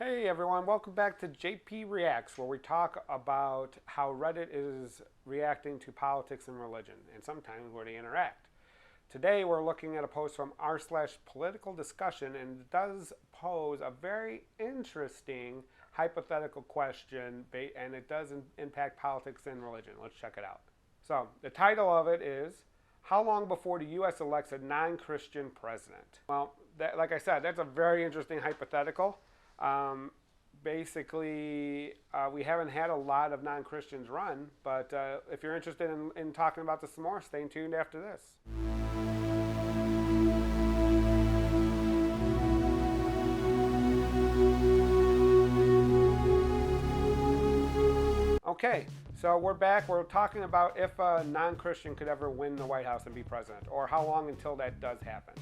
Hey everyone, welcome back to JP Reacts, where we talk about how Reddit is reacting to politics and religion, and sometimes where they interact. Today we're looking at a post from r/PoliticalDiscussion, and it does pose a very interesting hypothetical question, and it does impact politics and religion. Let's check it out. So the title of it is, how long before the U.S. elects a non-Christian president? Well, like I said, that's a very interesting hypothetical. Um, we haven't had a lot of non-Christians run, but if you're interested in talking about this some more, stay tuned after this. Okay, so we're back. We're talking about if a non-Christian could ever win the White House and be president, or how long until that does happen.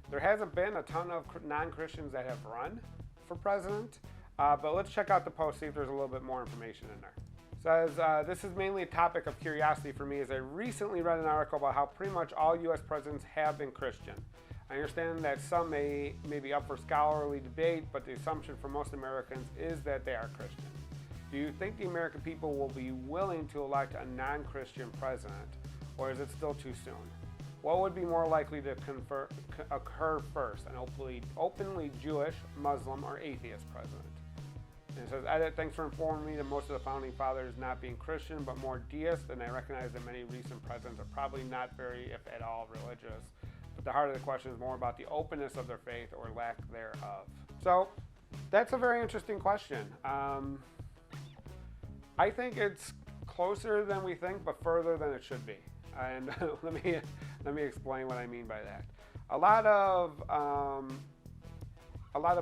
There hasn't been a ton of non-Christians that have run for president, but let's check out the post, see if there's a little bit more information in there. It says, this is mainly a topic of curiosity for me, as I recently read an article about how pretty much all U.S. presidents have been Christian. I understand that some may be up for scholarly debate, but the assumption for most Americans is that they are Christian. Do you think the American people will be willing to elect a non-Christian president, or is it still too soon? What would be more likely to occur first, an openly Jewish, Muslim, or atheist president? And it says, edit, thanks for informing me that most of the founding fathers not being Christian, but more deist, and I recognize that many recent presidents are probably not very, if at all, religious. But the heart of the question is more about the openness of their faith or lack thereof. So, that's a very interesting question. I think it's closer than we think, but further than it should be. And let me explain what I mean by that. A lot of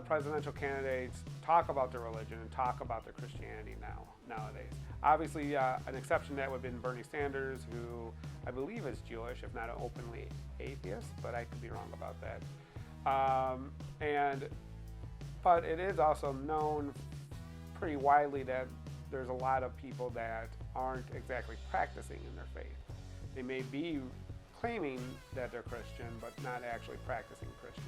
presidential candidates talk about their religion and talk about their Christianity nowadays. Obviously, an exception to that would have been Bernie Sanders, who I believe is Jewish, if not an openly atheist, but I could be wrong about that. But it is also known pretty widely that there's a lot of people that aren't exactly practicing in their faith. They may be claiming that they're Christian, but not actually practicing Christians.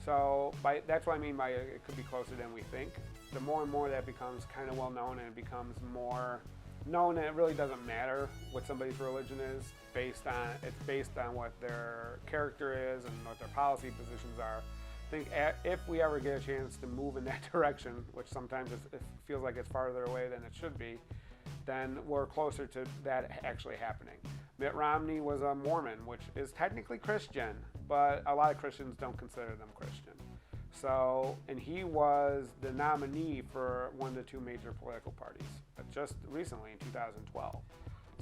So that's what I mean by it could be closer than we think. The more and more that becomes kind of well known, and it becomes more known that it really doesn't matter what somebody's religion is, it's based on what their character is and what their policy positions are. I think if we ever get a chance to move in that direction, which sometimes it feels like it's farther away than it should be, then we're closer to that actually happening. Mitt Romney was a Mormon, which is technically Christian, but a lot of Christians don't consider them Christian. So, and he was the nominee for one of the two major political parties just recently in 2012.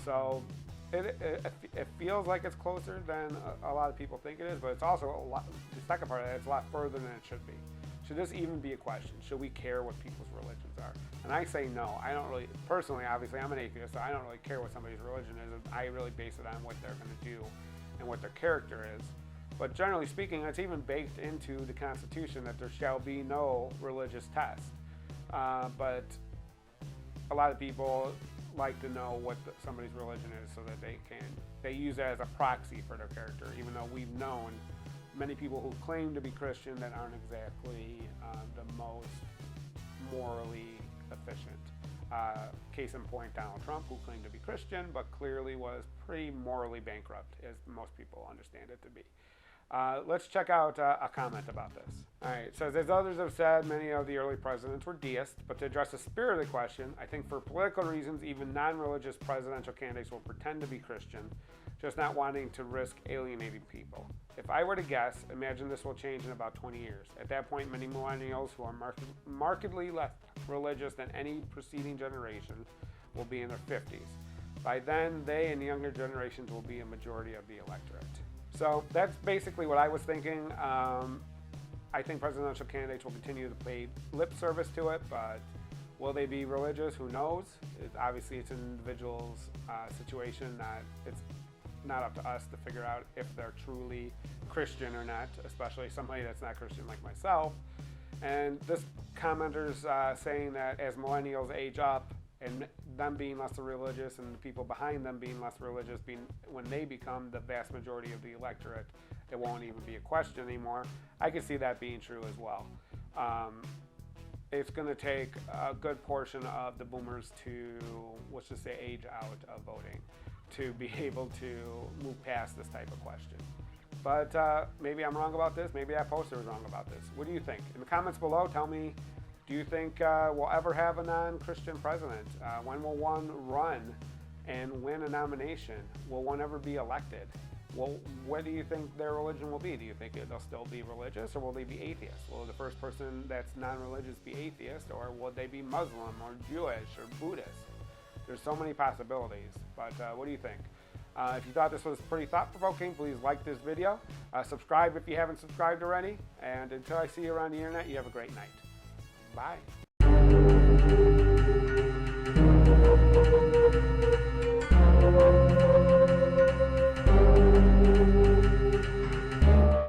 So it feels like it's closer than a lot of people think it is, but it's also a lot, the second part of that, it's a lot further than it should be. Should this even be a question? Should we care what people's religions are? And I say no. I don't really, personally, obviously, I'm an atheist, so I don't really care what somebody's religion is. I really base it on what they're going to do and what their character is. But generally speaking, it's even baked into the Constitution that there shall be no religious test. But a lot of people like to know what somebody's religion is so that they use it as a proxy for their character, even though we've known many people who claim to be Christian that aren't exactly the most morally efficient. Case in point, Donald Trump, who claimed to be Christian, but clearly was pretty morally bankrupt, as most people understand it to be. Let's check out a comment about this. All right, it says, as others have said, many of the early presidents were deists, but to address the spirit of the question, I think for political reasons, even non-religious presidential candidates will pretend to be Christian, just not wanting to risk alienating people. If I were to guess, imagine this will change in about 20 years. At that point, many millennials who are markedly less religious than any preceding generation will be in their 50s. By then, they and younger generations will be a majority of the electorate. So that's basically what I was thinking. I think presidential candidates will continue to pay lip service to it, but will they be religious? Who knows? Obviously, it's an individual's situation. It's not up to us to figure out if they're truly Christian or not, especially somebody that's not Christian like myself. And this commenter's saying that as millennials age up, and them being less religious and the people behind them being less religious, when they become the vast majority of the electorate, it won't even be a question anymore. I could see that being true as well. it's going to take a good portion of the boomers to, let's just say, age out of voting to be able to move past this type of question. But maybe I'm wrong about this. Maybe that poster was wrong about this. What do you think? In the comments below, tell me, do you think we'll ever have a non-Christian president? When will one run and win a nomination? Will one ever be elected? Well, what do you think their religion will be? Do you think they'll still be religious, or will they be atheist? Will the first person that's non-religious be atheist, or will they be Muslim or Jewish or Buddhist? There's so many possibilities, but what do you think? If you thought this was pretty thought-provoking, please like this video. Subscribe if you haven't subscribed already, and until I see you around the internet, you have a great night. Bye.